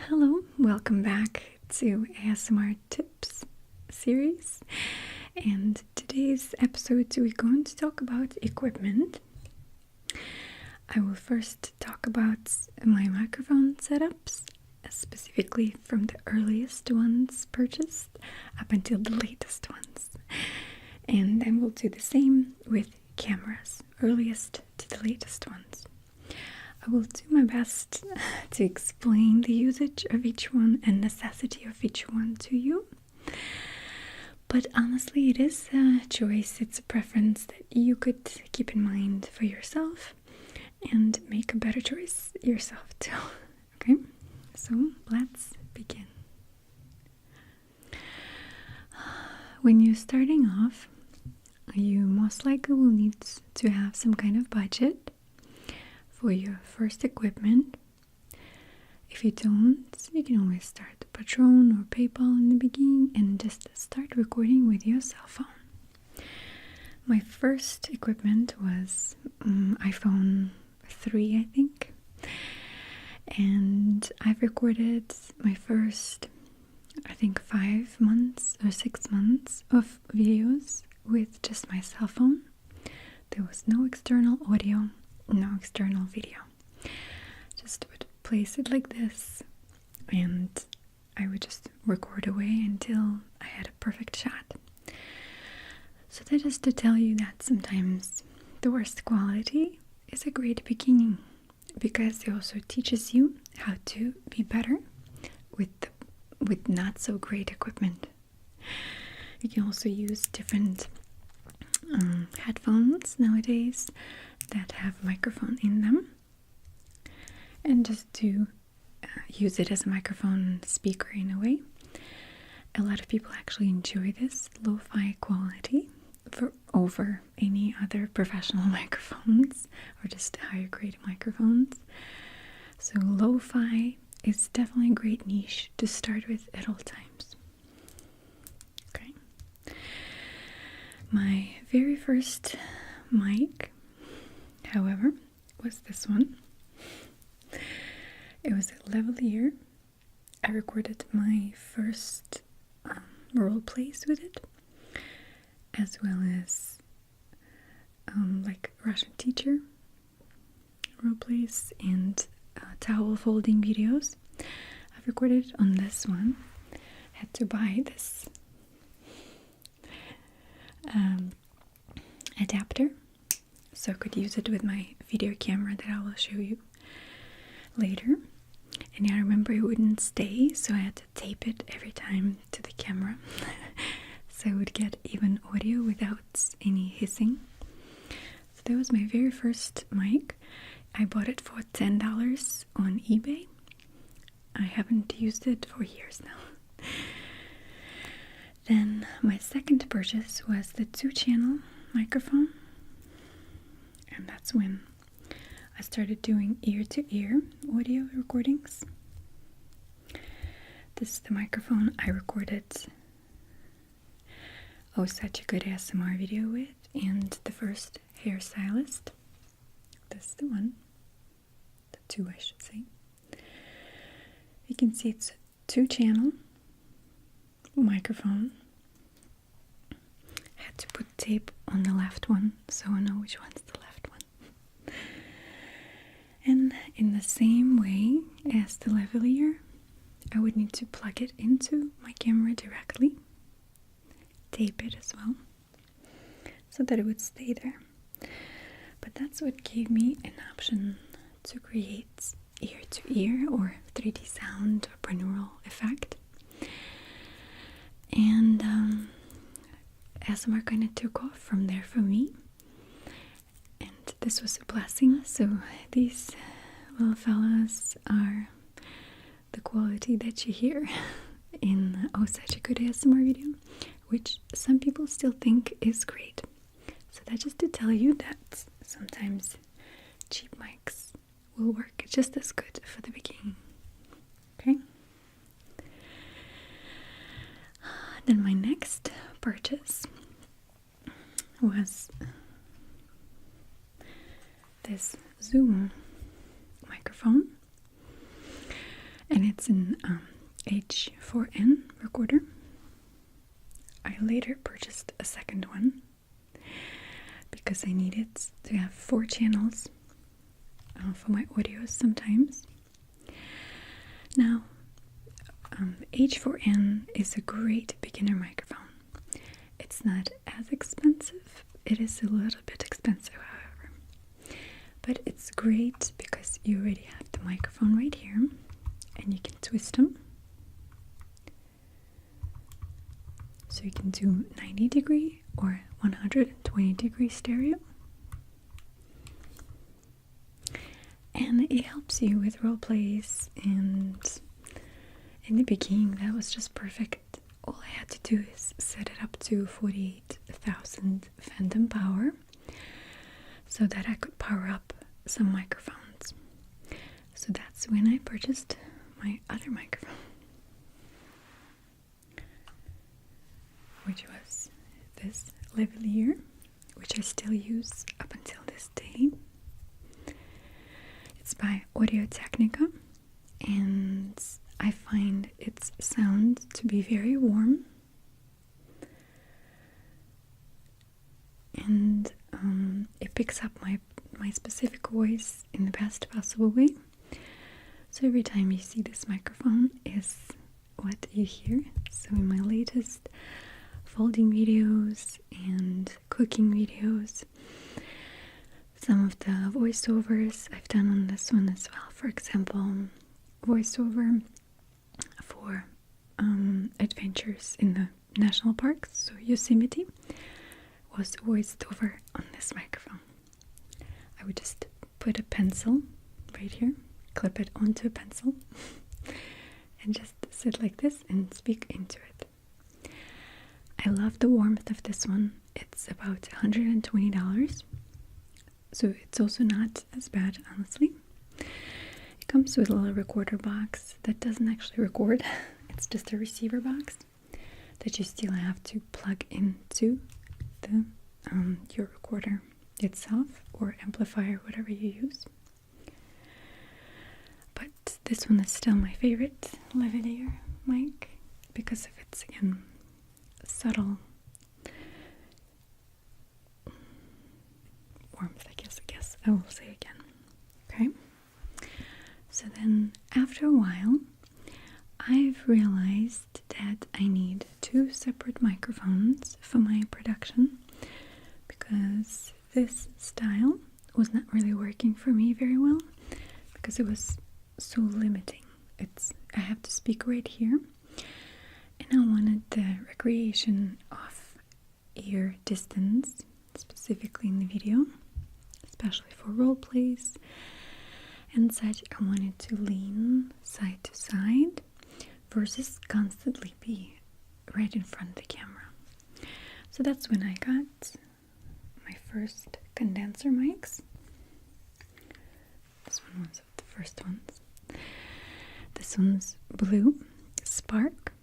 Hello, welcome back to ASMR Tips series. And today's episode we're going to talk about equipment. I will first talk about my microphone setups, specifically from the earliest ones purchased up until the latest ones. And then we'll do the same with cameras, earliest to the latest ones. I will do my best to explain the usage of each one and necessity of each one to you. But honestly, it is a choice, it's a preference that you could keep in mind for yourself and make a better choice yourself too. Okay, so let's begin. When you're starting off, you most likely will need to have some kind of budget for your first equipment. If you don't, you can always start Patreon or PayPal in the beginning and just start recording with your cell phone. My first equipment was iPhone 3, I think, and I've recorded my first, I think, 5 months or 6 months of videos with just my cell phone. There was no external audio, no external video. Just would place it like this and I would just record away until I had a perfect shot. So that is to tell you that sometimes the worst quality is a great beginning, because it also teaches you how to be better with not so great equipment. You can also use different headphones nowadays that have microphone in them, and just to use it as a microphone speaker in a way. A lot of people actually enjoy this lo-fi quality over any other professional microphones or just higher grade microphones. So lo-fi is definitely a great niche to start with at all times. Okay. My very first mic, however, was this one. It was a lavalier. I recorded my first role plays with it, as well as like Russian teacher role plays and towel folding videos. I've recorded it on this one. Had to buy this adapter so I could use it with my video camera that I will show you later. And I remember it wouldn't stay, so I had to tape it every time to the camera so I would get even audio without any hissing. So that was my very first mic. I bought it for $10 on eBay. I haven't used it for years now. Then my second purchase was the 2-channel microphone, and that's when I started doing ear-to-ear audio recordings. This is the microphone I recorded Oh Such a Good ASMR video with, and the first hairstylist. This is the one. The 2, I should say. You can see it's a 2-channel microphone. I had to put tape on the left one so I know which one's the left one. And in the same way as the lavalier, I would need to plug it into my camera directly, tape it as well, so that it would stay there. But that's what gave me an option to create ear-to-ear or 3D sound or binaural effect. And ASMR kind of took off from there for me. And this was a blessing. So these little fellas are the quality that you hear in Oh Such a Good ASMR video, which some people still think is great. So that's just to tell you that sometimes cheap mics will work just as good for the beginning. Okay? Then my next purchase was this Zoom microphone, and It's an H4n recorder. I later purchased a second one because I needed to have 4 channels for my audios sometimes. Now, H4n is a great beginner microphone. It's not as expensive. It is a little bit expensive, however. But it's great because you already have the microphone right here and you can twist them. So you can do 90-degree or 120-degree stereo. And it helps you with role plays, and in the beginning that was just perfect. All I had to do is set it up to 48,000 phantom power so that I could power up some microphones. So that's when I purchased my other microphone, which was this lavalier, which I still use up until this day. It's by Audio-Technica, and I find its sound to be very warm, and it picks up my specific voice in the best possible way. So every time you see this microphone is what you hear. So in my latest folding videos and cooking videos, some of the voiceovers I've done on this one as well. For example, voiceover for adventures in the national parks, so Yosemite, was voiced over on this microphone. I would just put a pencil right here, clip it onto a pencil, and just sit like this and speak into it. I love the warmth of this one. It's about $120, so it's also not as bad, honestly. It comes with a little recorder box that doesn't actually record. It's just a receiver box that you still have to plug into the your recorder itself, or amplifier, whatever you use. But this one is still my favorite lavalier mic because of its, again, subtle warmth, I guess I will say again. Okay, so then after a while I've realized that I need 2 separate microphones for my production because this style was not really working for me very well because it was so limiting. I have to speak right here, and I wanted the recreation of ear distance, specifically in the video, especially for role plays and such. I wanted to lean side to side versus constantly be right in front of the camera. So that's when I got my first condenser mics. This one was the first ones. This one's Blue Spark.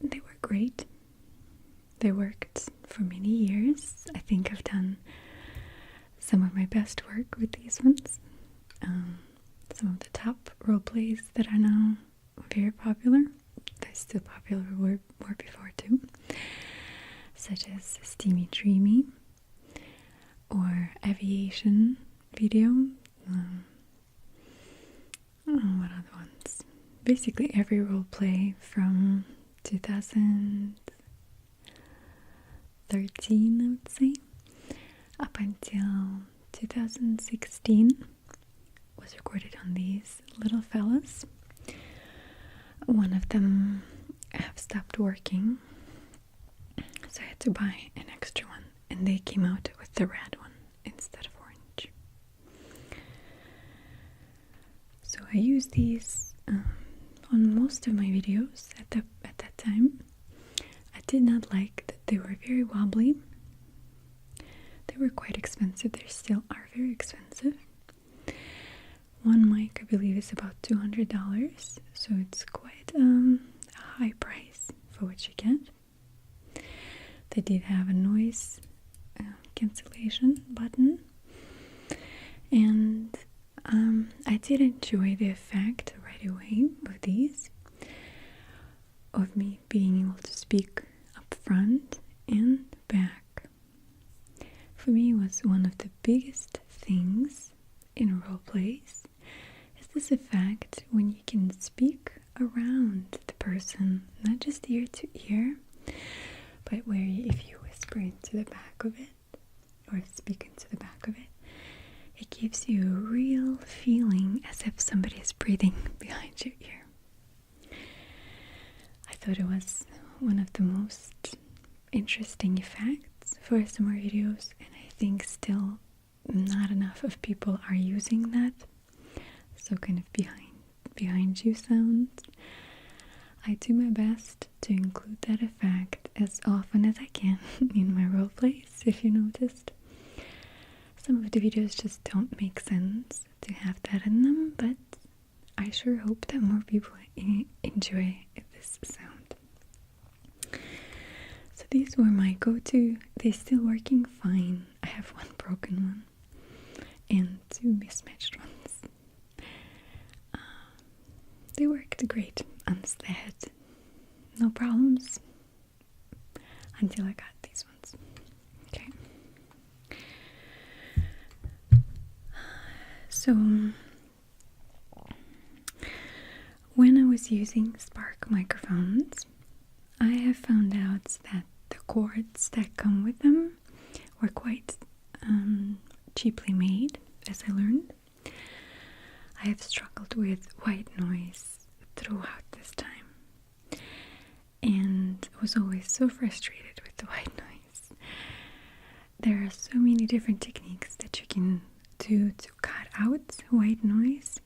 They were great. They worked for many years. I think I've done some of my best work with these ones. Some of the top role plays that are now very popular. They're still popular, were before too, such as Steamy Dreamy or Aviation Video. What other ones? Basically every role play from 2013, I would say, up until 2016 was recorded on these little fellas. One of them have stopped working, so I had to buy an extra one, and they came out with the red one instead of orange. So I used these on most of my videos at that time. I did not like that they were very wobbly. They were quite expensive. They still are very expensive. One mic, I believe, is about $200, so it's quite a high price for what you get. They did have a noise cancellation button, and I did enjoy the effect right away of these, of me being able to speak up front and back. For me, it was one of the biggest things in role plays is this effect when you can speak around the person, not just ear to ear, but where if you whisper into the back of it or speak into the back of it, it gives you a real feeling as if somebody is breathing behind your ear. I thought it was one of the most interesting effects for ASMR videos, and I think still not enough of people are using that. So kind of behind you sounds. I do my best to include that effect as often as I can in my role plays, if you noticed. Some of the videos just don't make sense to have that in them, but I sure hope that more people enjoy this sound. So these were my go-to. They're still working fine. I have one broken one and two mismatched ones. They worked great, honestly. I had no problems until I got these ones. Okay. So, when I was using Spark microphones, I have found out that the cords that come with them were quite cheaply made, as I learned. I have struggled with white noise throughout this time and was always so frustrated with the white noise. There are so many different techniques that you can do to cut out white noise.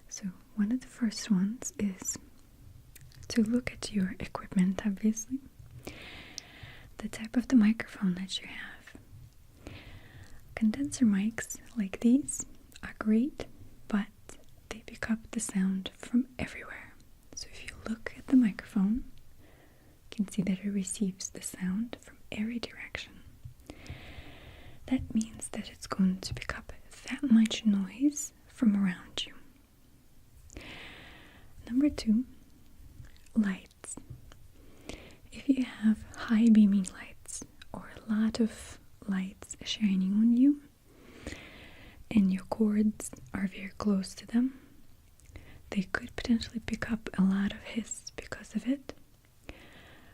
So one of the first ones is to look at your equipment, obviously. The type of the microphone that you have. Condenser mics like these are great, but they pick up the sound from everywhere. So if you look at the microphone, you can see that it receives the sound from every direction. That means that it's going to pick up that much noise from around you. Number 2, lights. If you have high beaming lights or a lot of lights shining on you and your cords are very close to them, they could potentially pick up a lot of hiss because of it.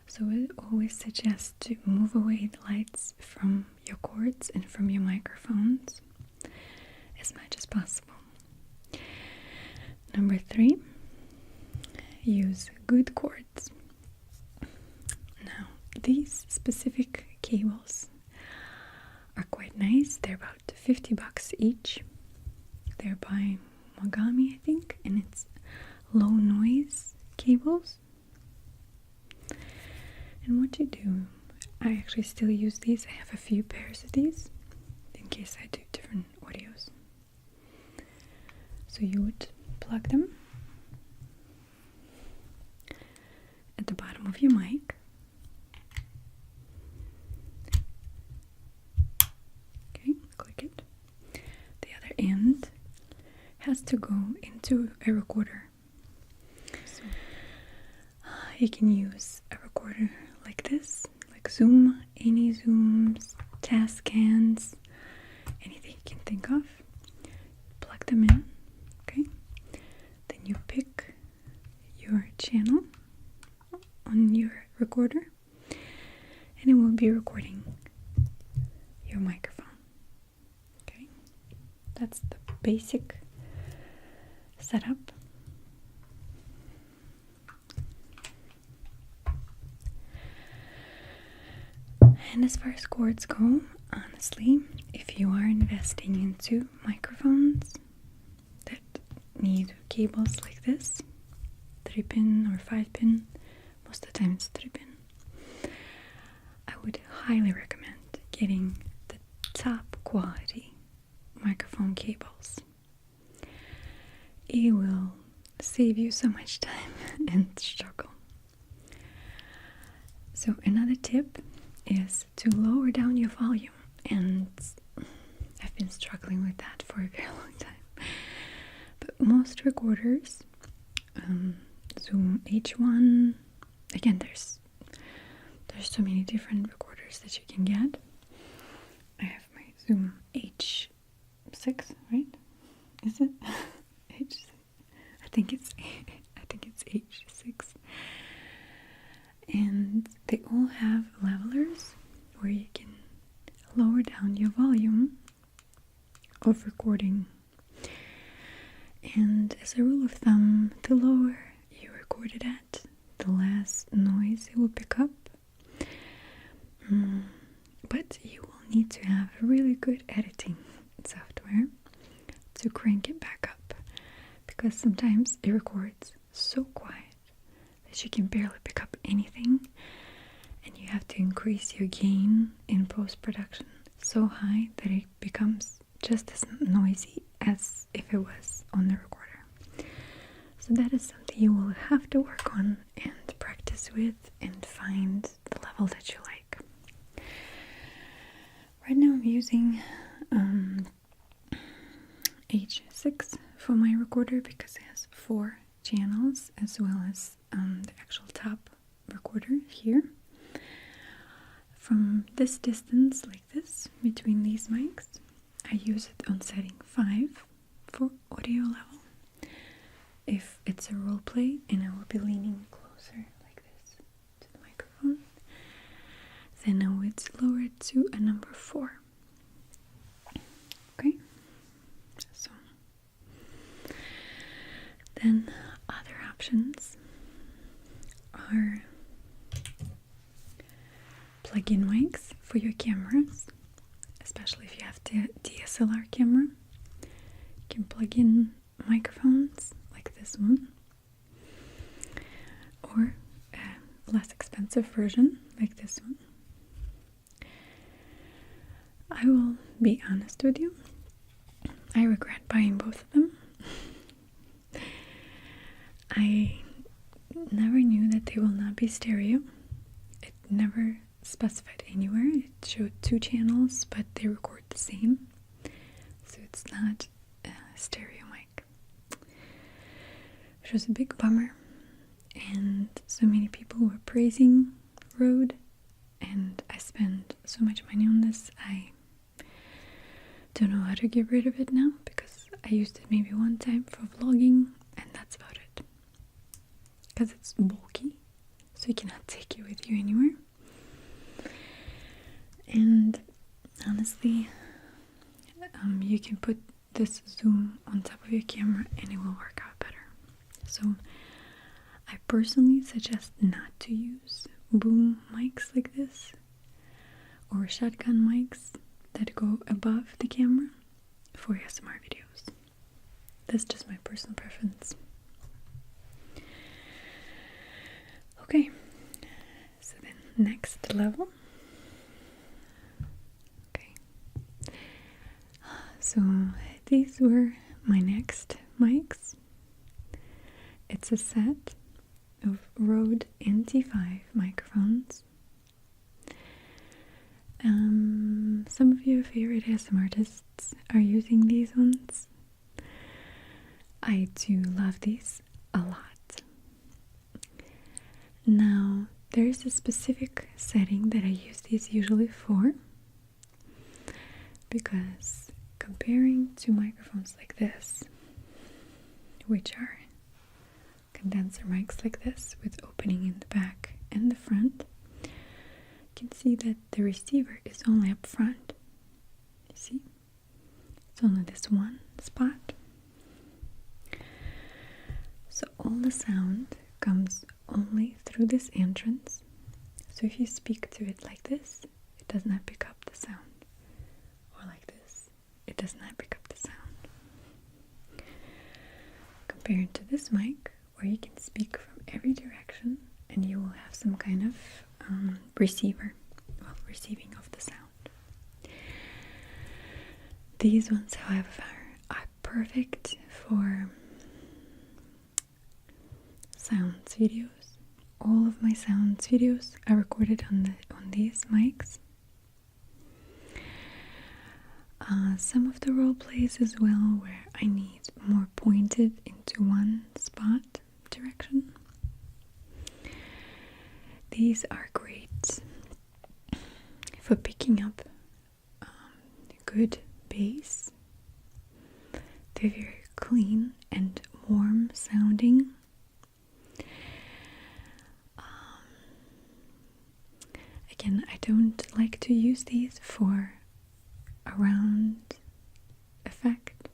So I always suggest to move away the lights from your cords and from your microphones as much as possible. Number 3, use good cords. Now, these specific cables are quite nice. They're about $50 each. They're by Mogami, I think, and it's low noise cables. And what you do, I actually still use these. I have a few pairs of these in case I do different audios. So you would plug them at the bottom of your mic. Okay, click it. The other end has to go into a recorder. So you can use a recorder like this, like Zoom, any Zooms, Tascams, anything you can think of. Plug them in, okay? Then you pick your channel on your recorder and it will be recording your microphone. Okay, that's the basic setup. And as far as cords go, honestly, if you are investing into microphones that need cables like this, 3-pin or 5-pin, most of the time it's 3-pin, I would highly recommend getting the top quality microphone cables. It will save you so much time and struggle. So another tip is to lower down your volume, and I've been struggling with that for a very long time. most recorders, Zoom H1. Again, there's so many different recorders that you can get. I have my Zoom H6, right? Is it? I think it's H6. And they all have levelers where you can lower down your volume of recording. And as a rule of thumb, the lower you record it at, the less noise it will pick up. But you will need to have really good editing software to crank it back up, because sometimes it records so quiet that you can barely pick up anything, and you have to increase your gain in post-production so high that it becomes just as noisy as if it was on the recorder. So that is something you will have to work on and practice with and find the level that you like. Right now I'm using H6 for my recorder because it has 4 channels, as well as the actual top recorder here. From this distance, like this, between these mics, I use it on setting 5 for audio level. If it's a role play and I will be leaning closer like this to the microphone, then I would lower it to a number 4. Okay, so then other options are plug-in mics for your cameras, especially if you have the DSLR camera. You can plug in microphones like this one, or a less expensive version like this one. I will be honest with you, I regret buying both of them. I never knew that they will not be stereo. It never specified anywhere. It showed 2 channels, but they record the same, so it's not a stereo mic, which was a big bummer. And so many people were praising Rode, and I spent so much money on this. I don't know how to get rid of it now, because I used it maybe one time for vlogging, and that's about it, because it's bulky, so you cannot take it with you anywhere. And honestly, you can put this zoom on top of your camera and it will work out better. So I personally suggest not to use boom mics like this, or shotgun mics that go above the camera for ASMR videos. That's just my personal preference. Okay, so then next level. Okay, so these were my next mics. It's a set of Rode NT5 microphones. Some of your favorite ASMR artists are using these ones. I do love these a lot. Now, there is a specific setting that I use these usually for, because comparing to microphones like this, which are condenser mics like this with opening in the back and the front, you can see that the receiver is only up front. You see? It's only this one spot. So all the sound comes only through this entrance. So if you speak to it like this, it does not pick up the sound. Or like this, it does not pick up the sound. Compared to this mic, where you can speak from every direction and you will have some kind of receiving of the sound. These ones, however, are perfect for sounds videos. All of my sounds videos are recorded on these mics. some of the role plays as well where I need more pointed into one spot direction. These are great for picking up good bass. They're very clean and warm sounding. Again, I don't like to use these for a round effect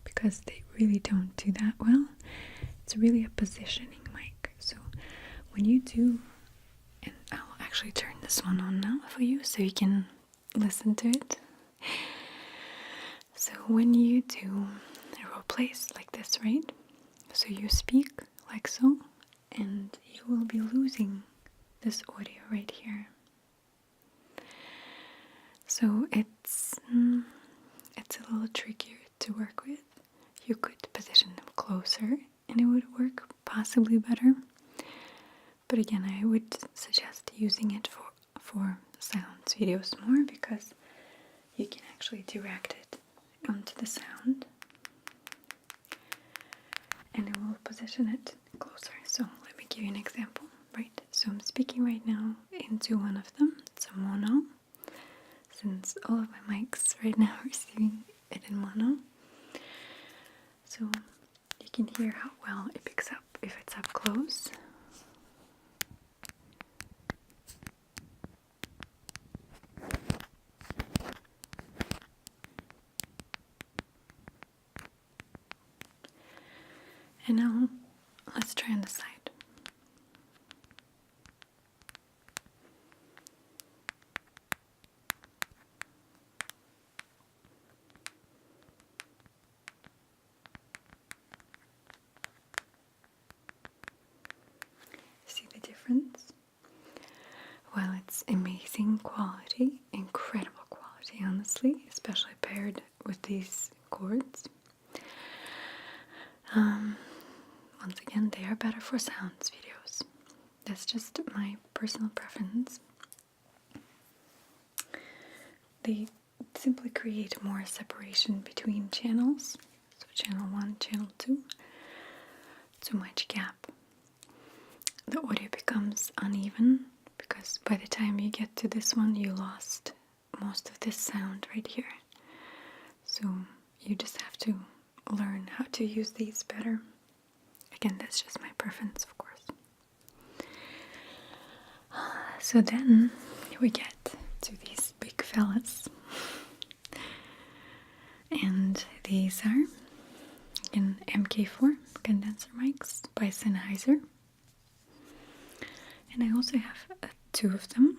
because they really don't do that well. It's really a positioning mic. So when you do, and I'll actually turn this one on now for you so you can listen to it. So when you do role plays like this, right? So you speak like so, and you will be losing this audio right here. So it's a little trickier to work with. You could position them closer and it would work possibly better. But again, I would suggest using it for sounds videos more because you can actually direct it onto the sound and it will position it closer. So let me give you an example, right? So I'm speaking right now into one of them. It's a mono, since all of my mics right now are receiving it in mono. So you can hear how well it picks up if it's up close. And now let's try on the side. See the difference? Well, it's amazing quality, incredible quality, honestly, especially paired with these chords. Once again, they are better for sounds videos. That's just my personal preference. They simply create more separation between channels. So channel 1, channel 2. Too much gap. The audio becomes uneven because by the time you get to this one, you lost most of this sound right here. So you just have to learn how to use these better. Again, that's just my preference, of course. So then we get to these big fellas. And these are, again, MK4 condenser mics by Sennheiser. And I also have 2 of them.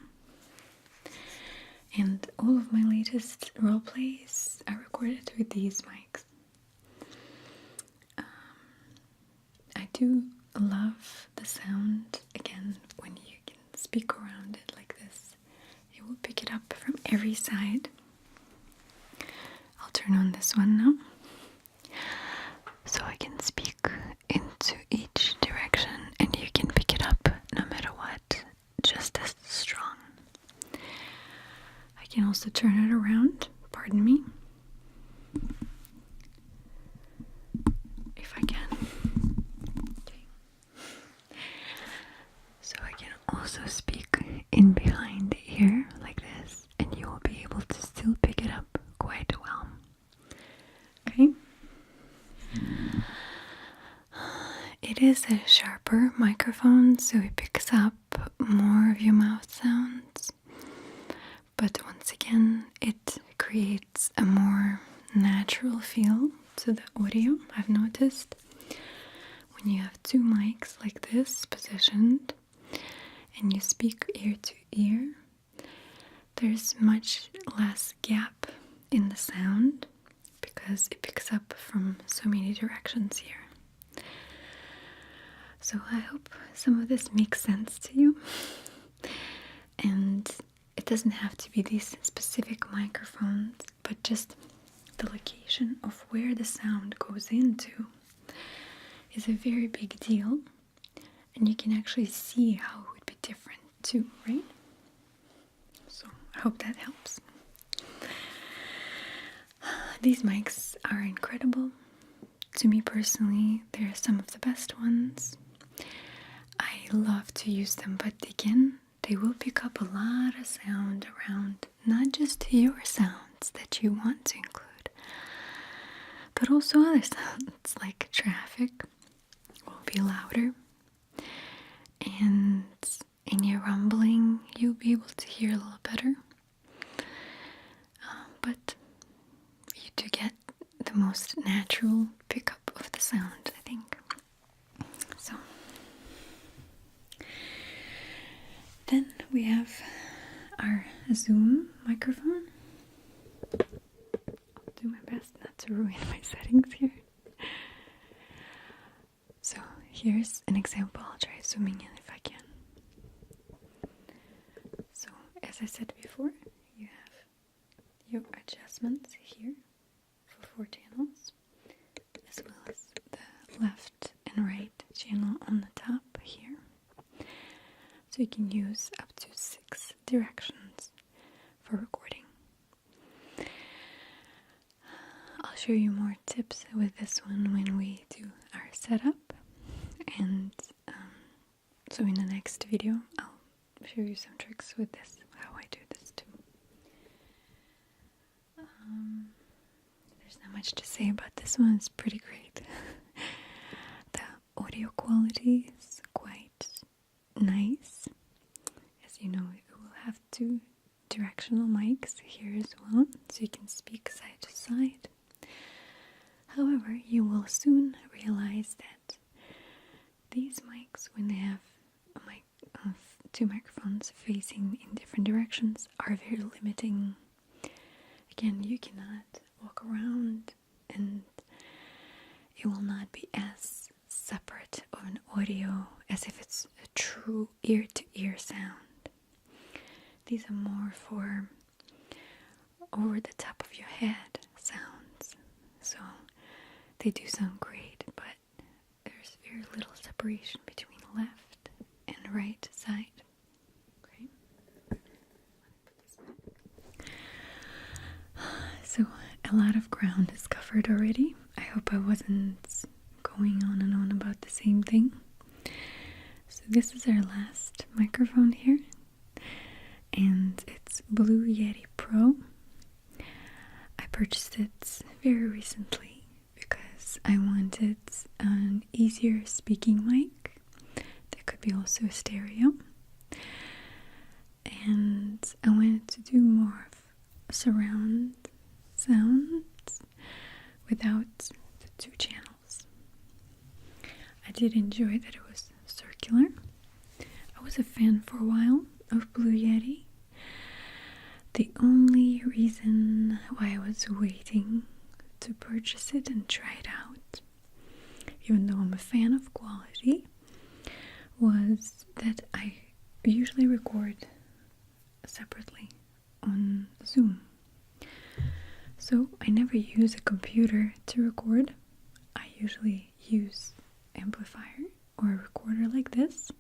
And all of my latest role plays are recorded with these mics. I do love the sound, again, when you can speak around it like this. It will pick it up from every side. I'll turn on this one now. So I can speak into each direction and you can pick it up no matter what, just as strong. I can also turn it around, pardon me. If I can. Okay. So I can also speak in behind the ear like this, and you will be able to still pick it up quite well. Okay. It is a sharper microphone, so it picks up more of your mouth sounds. But once again, it creates a more natural feel to the audio, I've noticed. When you have 2 mics like this positioned and you speak ear to ear, there's much less gap in the sound because it picks up from so many directions here. So I hope some of this makes sense to you. And it doesn't have to be these specific microphones, but just the location of where the sound goes into is a very big deal. And you can actually see how it would be different too, right? So I hope that helps. These mics are incredible. To me personally, they're some of the best ones. I love to use them, but again, they will pick up a lot of sound around not just your sounds that you want to include, but also other sounds like traffic will be louder, and any rumbling you'll be able to hear a little better. But you do get the most natural pickup of the sound, I think. So then we have our Zoom microphone. I'll do my best not to ruin my settings here. So here's an example. I'll try zooming in if I can. So as I said before, you have your adjustments here for 4 channels, as well as the left and right channel on the top here. So you can use up to 6 directions for recording. I'll show you more tips with this one when we do our setup, and so in the next video I'll show you some tricks with this, how I do this too. There's not much to say about this one. It's pretty great. The audio quality is quite nice. As you know, you will have 2 directional mics here as well, so you can speak side to side. However, you will soon realize that these mics, when they have a mic of 2 microphones facing in different directions, are very limiting. Again, you cannot walk around and it will not be as separate of an audio as if it's a true ear-to-ear sound. These are more for over the top of your head sounds. So they do sound great, but there's very little separation between left and right side. Okay. So a lot of ground is covered already. I hope I wasn't going on and on about the same thing. So this is our last microphone here, and it's Blue Yeti Pro. I purchased it very recently because I wanted an easier speaking mic that could be also a stereo, and I wanted to do more of surround sounds without the 2 channels. I did enjoy that it was circular. I was a fan for a while of Blue Yeti. The only reason why I was waiting to purchase it and try it out, even though I'm a fan of quality, was that I usually record separately on Zoom. So I never use a computer to record. I usually use amplifier or a recorder like this,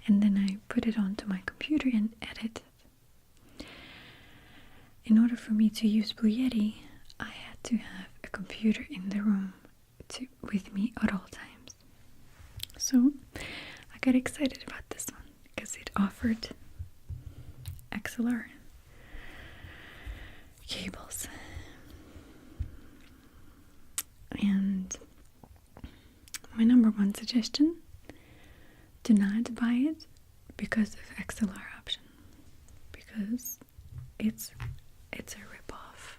and then I put it onto my computer and edit it. In order for me to use Blue Yeti, I had to have a computer in the room with me at all times. So I got excited about this one because it offered XLR cables, and my number 1 suggestion: do not buy it because of XLR option, because it's a ripoff.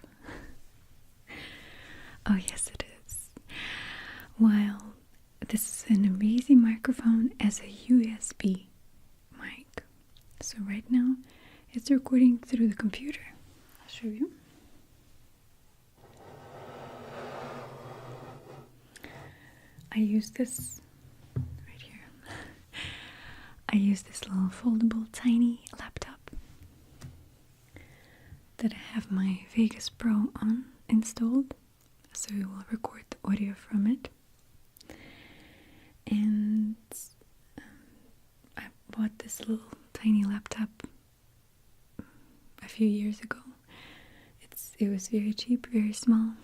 Oh yes, it is. While this is an amazing microphone as a USB mic, so right now it's recording through the computer. I'll show you. I use this right here. I use this little foldable tiny laptop that I have my Vegas Pro on installed, so we will record the audio from it. And I bought this little tiny laptop a few years ago. It's it was very cheap, very small.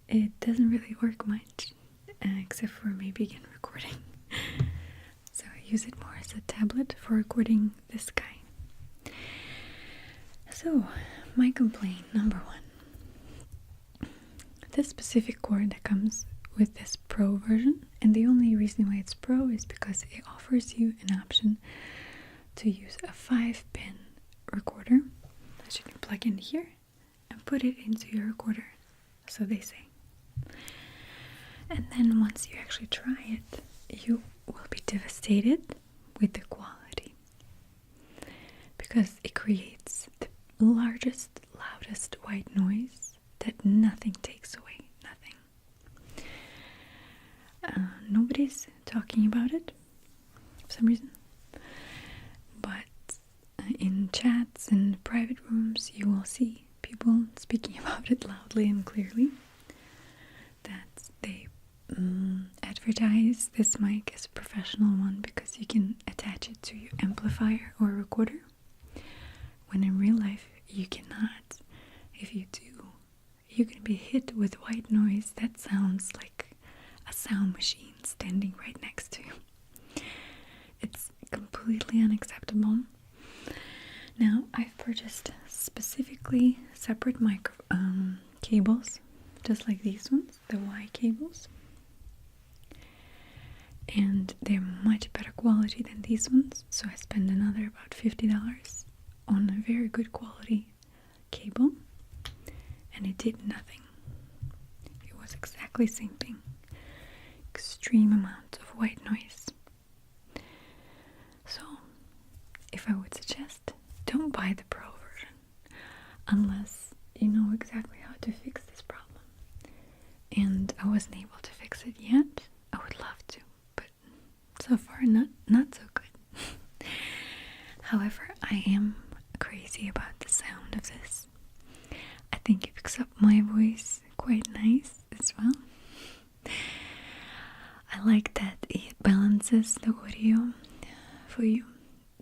It doesn't really work much, except for maybe again recording. So I use it more as a tablet for recording this guy. So, my complaint number one. This specific cord that comes with this Pro version, and the only reason why it's Pro is because it offers you an option to use a 5-pin recorder that you can plug in here and put it into your recorder, so they say. And then once you actually try it, you will be devastated with the quality, because it creates the largest, loudest white noise that nothing takes away. Nothing. Nobody's talking about it for some reason, but in chats and private rooms you will see people speaking about it loudly and clearly, that they advertise this mic as a professional one because you can attach it to your amplifier or recorder, when in real life you cannot. If you do, you're gonna be hit with white noise that sounds like a sound machine standing right next to you. It's completely unacceptable. Now, I've purchased specifically separate cables, just like these ones, the Y cables, and they're much better quality than these ones, so I spent another about $50 on a very good quality cable, and it did nothing. It was exactly the same thing. Extreme amount of white noise. So, if I would suggest, don't buy the Pro version unless you know exactly how to fix this problem. And I wasn't able to fix it yet. I would love to, but so far not so good. However, I am crazy about the sound of this. I think it picks up my voice quite nice as well. I like that it balances the audio for you.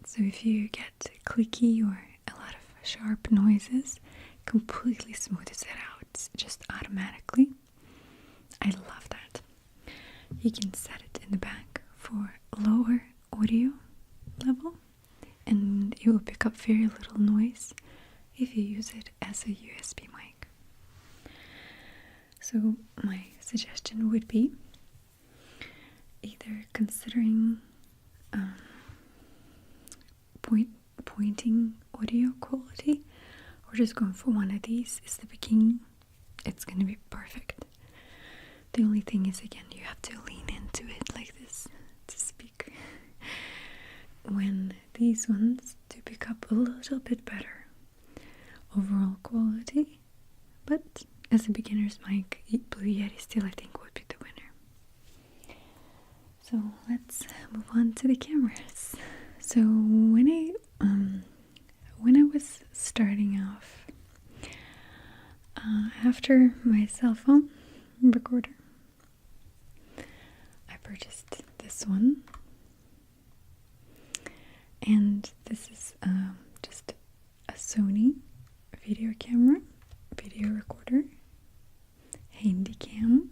So if you get clicky or a lot of sharp noises, completely smooths it out just automatically. I love that. You can set it in the back for lower audio level, and it will pick up very little noise if you use it as a USB mic. So my suggestion would be either considering pointing audio quality, or just going for one of these is the beginning. It's gonna be perfect. The only thing is, again, you have to lean into it like this to speak. When these ones do pick up a little bit better overall quality, but as a beginner's mic, Blue Yeti still I think would be the winner. So let's move on to the cameras. So when I was starting off, after my cell phone recorder, I purchased this one, and this is just a Sony video camera, video recorder, Handycam.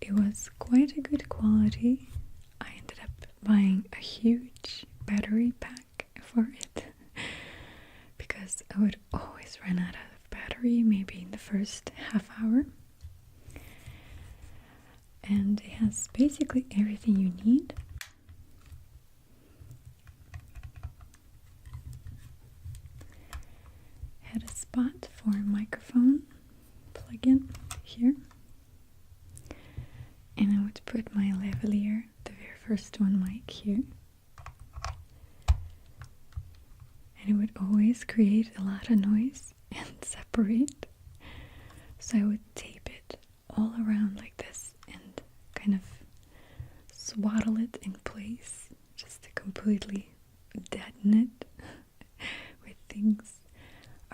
It was quite a good quality. I ended up buying a huge battery pack for it because I would always run out of battery maybe in the first half hour. And it has basically everything you need. Had a spot for a microphone plug-in here, and I would put my lavalier, the very first one, mic here, and it would always create a lot of noise and separate, so I would tape it all around like this and kind of swaddle it in place just to completely deaden it with things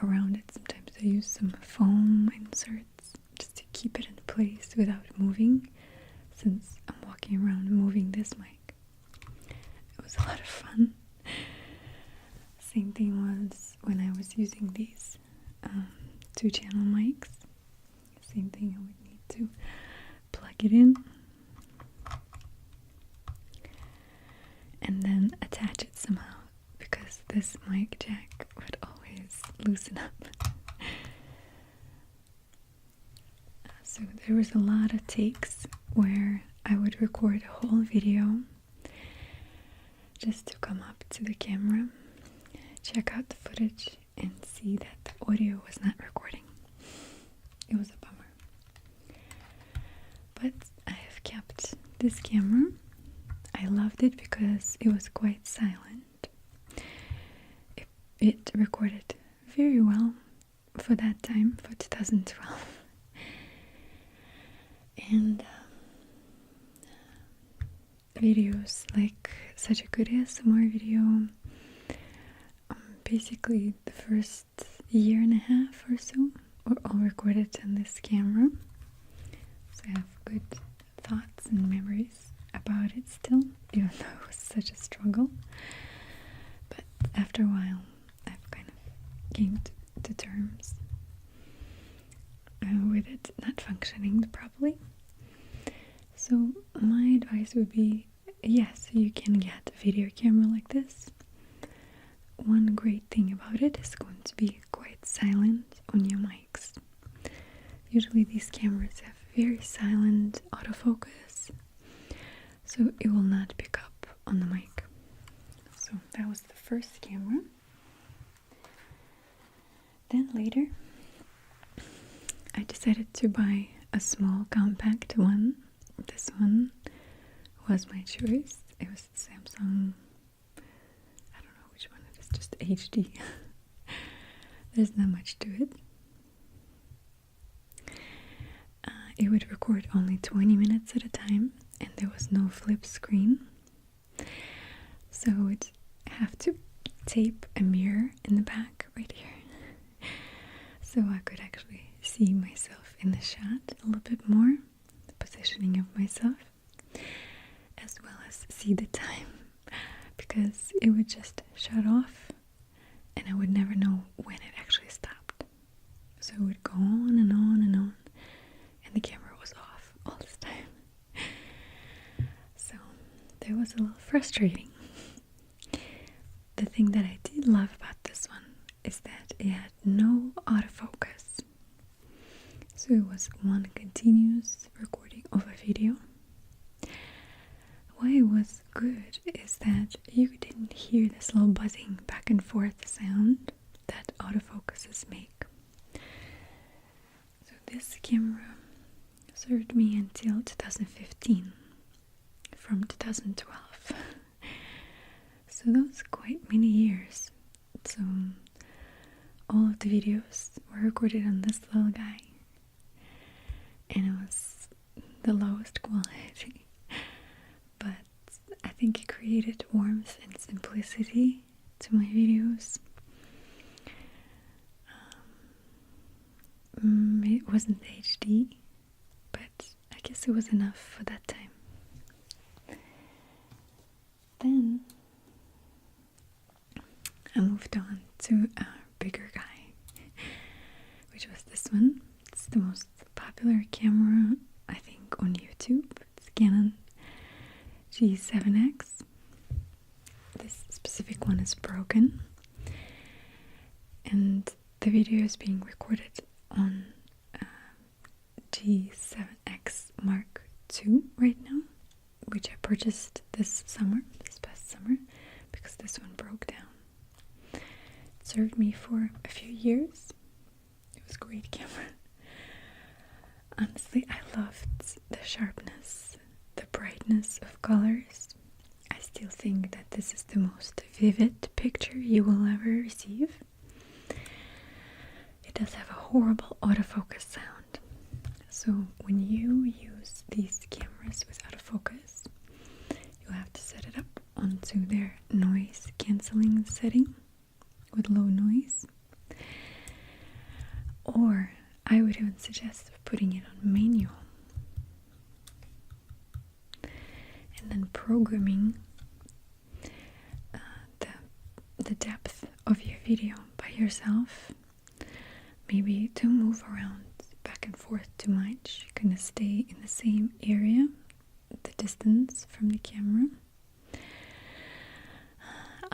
around it. Sometimes I use some foam inserts just to keep it in place without moving, since I'm walking around moving this mic. It was a lot of fun. Same thing was when I was using these 2-channel mics. Same thing, I would need to plug it in and then attach it somehow, because this mic jack would always loosen up. So there was a lot of takes where I would record a whole video just to come up to the camera, check out the footage, and see that the audio was not recording. It was a bummer. But I have kept this camera. I loved it because it was quite silent. It recorded very well for that time, for 2012. And videos like such a good ASMR video, basically the first year and a half or so were all recorded on this camera. So I have good thoughts and memories about it still, even though it was such a struggle. But after a while, I've kind of came to terms with it not functioning properly. So my advice would be, yes, you can get a video camera like this. One great thing about it is going to be quite silent on your mics. Usually these cameras have very silent autofocus, so it will not pick up on the mic. So that was the first camera. Then later I decided to buy a small compact one. This one was my choice. It was the Samsung, I don't know which one it is, just HD. There's not much to it. It would record only 20 minutes at a time, and there was no flip screen. So I would have to tape a mirror in the back right here, so I could actually see myself in the shot a little bit more, the positioning of myself, as well as see the time, because it would just shut off and I would never know when it actually stopped. So it would go on and on and on, and the camera was off all this time. So that was a little frustrating. The thing that I did love about this one is that it had no autofocus. So it was one continuous recording of a video. Why it was good is that you didn't hear this little buzzing back and forth sound that autofocuses make. So this camera served me until 2015, from 2012. So that was quite many years. So all of the videos were recorded on this little guy, and it was the lowest quality, but I think it created warmth and simplicity to my videos. It wasn't HD, but I guess it was enough for that time. Then I moved on to a bigger guy, which was this one. It's the most popular camera, I think, on YouTube. It's Canon G7X. This specific one is broken, and the video is being recorded on G7X Mark II right now, which I purchased this past summer, because this one broke down. It served me for a few years. It was a great camera. Honestly, I loved the sharpness, the brightness of colors. I still think that this is the most vivid picture you will ever receive. It does have a horrible autofocus sound. So when you use these cameras with autofocus, you have to set it up onto their noise cancelling setting with low noise. Or I would even suggest putting it on manual and then programming the depth of your video by yourself. Maybe don't move around back and forth too much. You're gonna stay in the same area, the distance from the camera.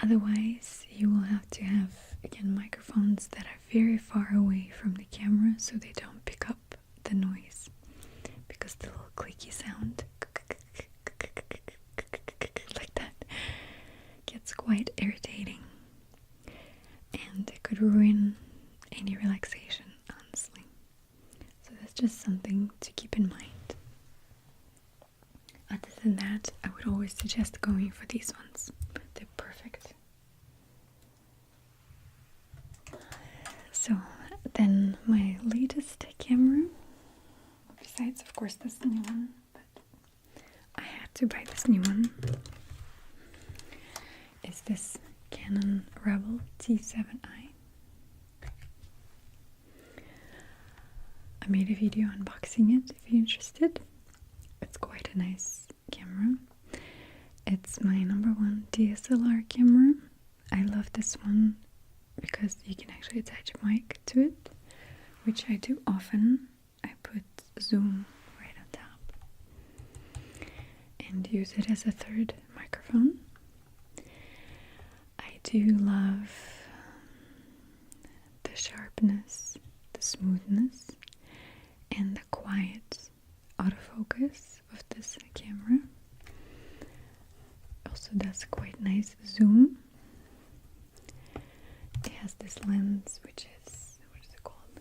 Otherwise, you will have to have, again, microphones that are very far away from the camera so they don't pick up the noise, because the little clicky sound like that gets quite irritating, and it could ruin any relaxation, honestly. So that's just something to keep in mind. Other than that, I would always suggest going for these ones. They're perfect. So then my latest camera, besides of course this new one, but I had to buy this new one, is this Canon Rebel T7i. I made a video unboxing it if you're interested. It's quite a nice camera. It's my #1 DSLR camera. I love this one because you can actually attach a mic to it, which I do often. I put zoom right on top and use it as a third microphone. I do love the sharpness, the smoothness, and the quiet autofocus of this camera. Also does quite nice zoom. It has this lens which is, what is it called?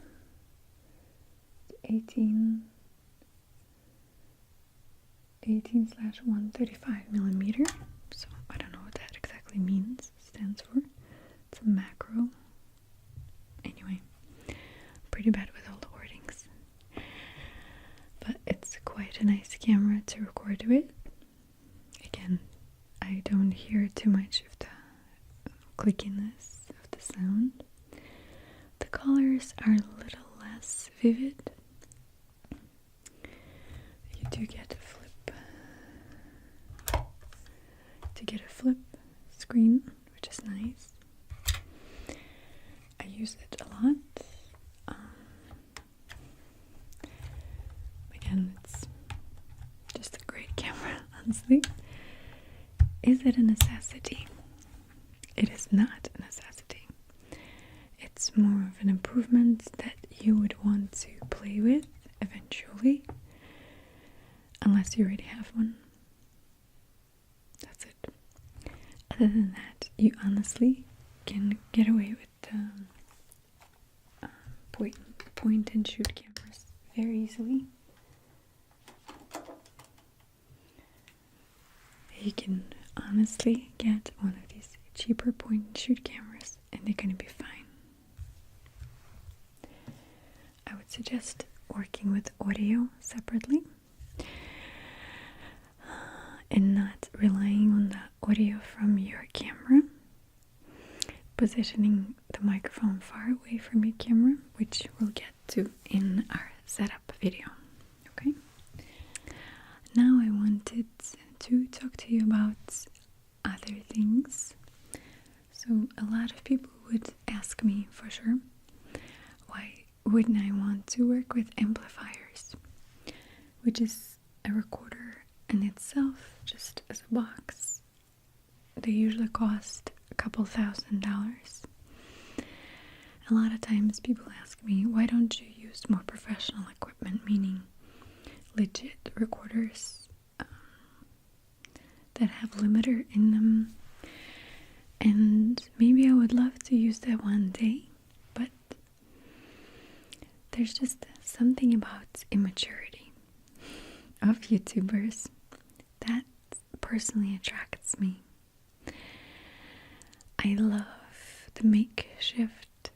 18/135mm. So I don't know what that exactly means, stands for. It's a macro. Anyway, pretty bad with all the wordings. But it's quite a nice camera to record with. Again, I don't hear too much of the clickiness of the sound. The colors are a little less vivid. You do get a flip screen, which is nice. I use it a lot. Again, it's just a great camera, honestly. Is it a necessity? It is not a necessity. It's more of an improvement that you would want to play with eventually, unless you already have one. That's it. Other than that, you honestly can get away with point and shoot cameras very easily. You can honestly get one of these cheaper point and shoot cameras and they're gonna be fine. I would suggest working with audio separately and not relying on the audio from your camera. Positioning the microphone far away from your camera, which we'll get to in our setup video. Okay? Now I wanted to talk to you about other things. So a lot of people would ask me, for sure, why wouldn't I want to work with amplifiers, which is a recorder in itself, just as a box. They usually cost a couple $1,000s. A lot of times people ask me, why don't you use more professional equipment, meaning legit recorders that have limiter in them? And maybe I would love to use that one day, but there's just something about immaturity of YouTubers that personally attracts me. I love the makeshift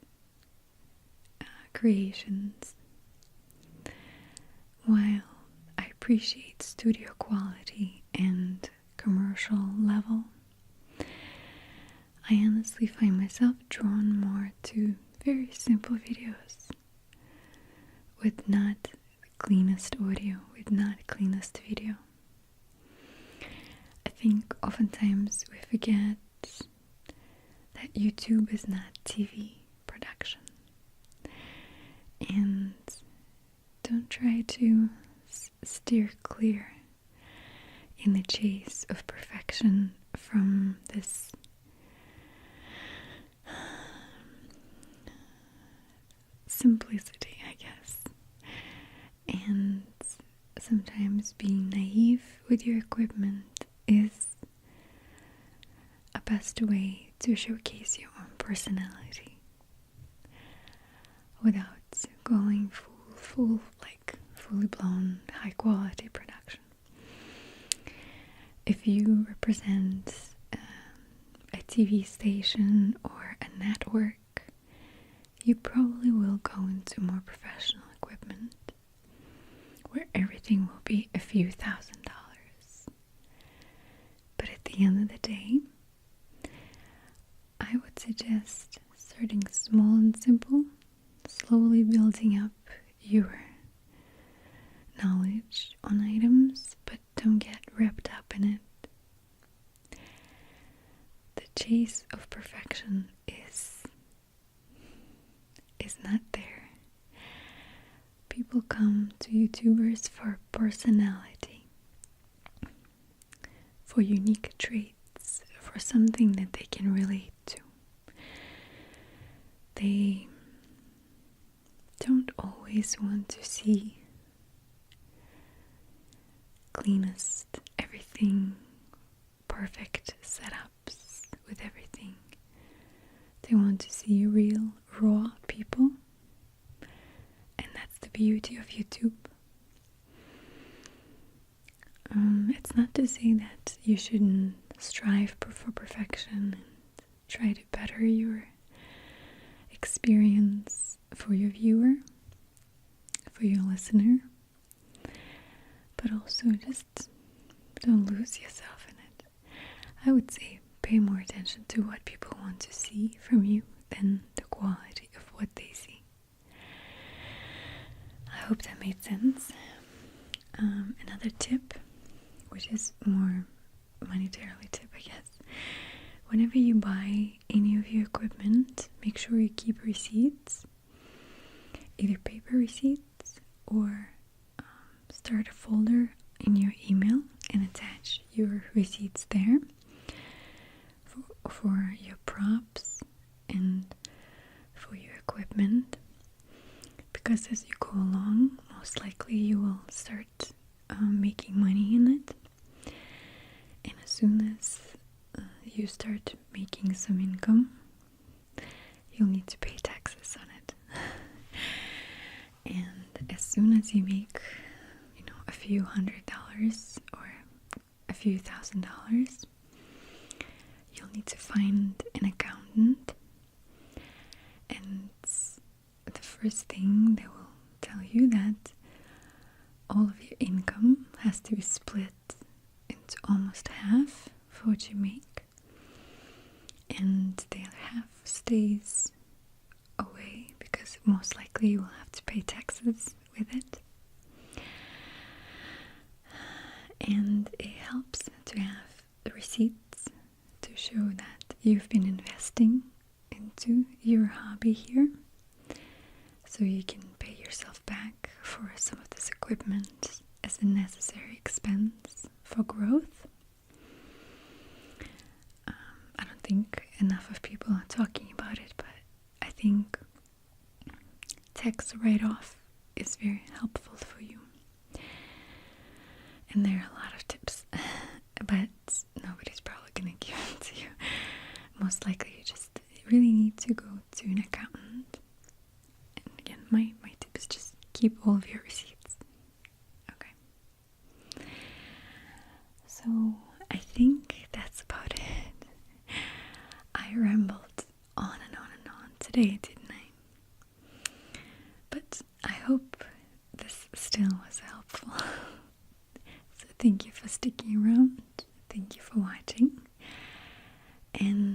creations, while I appreciate studio quality and commercial level. I honestly find myself drawn more to very simple videos with not the cleanest audio, with not the cleanest video. I think oftentimes we forget that YouTube is not TV production. And don't try to steer clear in the chase of perfection from this simplicity, I guess. And sometimes being naive with your equipment is a best way to showcase your own personality without going fully blown high quality production. If you represent a TV station or a network, you probably will go into more professional equipment where everything will be a few $1,000s. But at the end of the day, I would suggest starting small and simple, slowly building up your knowledge on items, but don't get wrapped up in it. The chase of perfection is not there. People come to YouTubers for personality, for unique traits, for something that they can relate to. They don't always want to see cleanest, everything, perfect setups with everything. They want to see real, raw people, and that's the beauty of YouTube. It's not to say that you shouldn't strive for perfection and try to better your experience for your viewer, for your listener, but also just don't lose yourself in it. I would say pay more attention to what people want to see from you than the quality of what they see. I hope that made sense. Another tip, which is more monetarily tip, I guess. Whenever you buy any of your equipment, make sure you keep receipts, either paper receipts or start a folder in your email and attach your receipts there for your props and for your equipment, because as you go along, most likely you will start making money in it, and as soon as you start making some income, you'll need to pay taxes on it. And as soon as you make, a few $100s or a few $1,000s, you'll need to find an accountant, and the first thing they will tell you that all of your income has to be split into almost half for what you make, and the other half stays away because most likely you will have to pay taxes with it. And it helps to have the receipts to show that you've been investing into your hobby here, so you can pay yourself back for some of this equipment as a necessary expense for growth. I don't think enough of people are talking about it, but I think tax write-off is very helpful for you. And there are a lot of tips, but nobody's probably going to give it to you. Most likely you just really need to go to an accountant. And again, my tip is just keep all of your receipts. Okay. So I think that's about it. I rambled on and on and on today, didn't I? But I hope this still was helpful. So thank you for sticking around. Thank you for watching. And